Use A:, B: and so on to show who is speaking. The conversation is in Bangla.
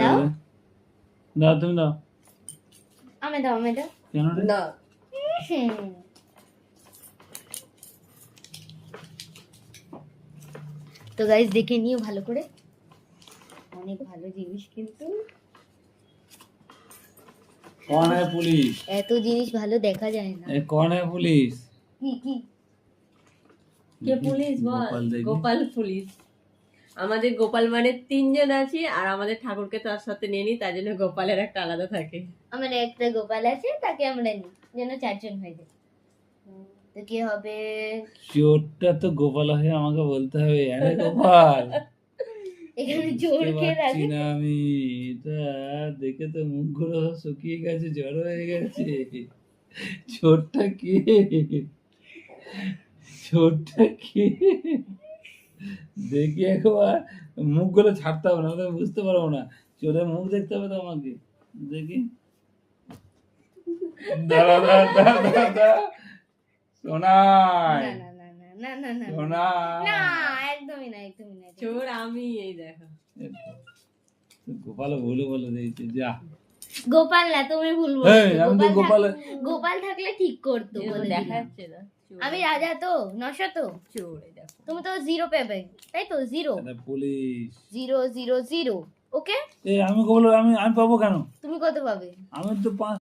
A: দাও
B: দাও তুমি দাও
A: আমি দাও
B: কেন রে
C: না
A: হুম। তো গাইস দেখে নিও ভালো করে, অনেক ভালো জিনিস কিন্তু
B: कौन है पुलिस
A: এত জিনিস ভালো দেখা যায় না।
B: ये कौन है पुलिस
A: কি কি
C: কে পুলিশ বল?
B: গোপাল দেখি।
C: গোপাল পুলিশ। আমাদের গোপাল মানে 3 জন আছি, আর আমাদের ঠাকুরকে তার সাথে নিয়ে নি, তার জন্য গোপালের একটা আলাদা থাকে।
A: আমার একটা গোপাল আছে, তাকে আমরা নিই যেন 4 জন হয়ে যায়। তো কি হবে?
B: চোরটা তো গোপাল হয়ে আমাকে বলতে হবে আরে গোপাল
A: এখানে জোর
B: বুঝতে
A: কে
B: পারছি
A: রাখে?
B: না আমি এটা দেখে তো মুখগুলো সব শুকিয়ে গেছে জ্বর হয়ে গেছে চোরটা কে চোরটা কে দেখি একবার মুখগুলো ছাড়তে হবে না তো বুঝতে পারবো না চোরের মুখ দেখতে হবে তো আমাকে দেখি দাঁড়া দাঁড়া দাঁড়া দাঁড়া দাঁড়া সোনাই
A: না না না না না না না
B: সোনাই
A: না, একদমই না, একদমই না।
C: চোর আমি, এই দেখো।
B: গোপাল ভুলে বলে দিয়েছে যা
A: গোপাল না, তুমি ভুল
B: এই,
A: বলছো।
B: আমি তো
A: গোপাল থাকলে ঠিক করতো,
C: এরকম
A: বলে
C: দেখা
A: দিলাম।
C: যাচ্ছে না? চোর।
A: আমি রাজা তো, নশো তো,
C: চোর, এই দেখো।
A: তুমি তো 0 পাবে, তাই তো? 0
B: এটা পুলিশ
A: 0 0 0, ওকে?
B: আমি গোপাল আমি পাবো কেন
A: তুমি কত পাবে?
B: আমি তো 5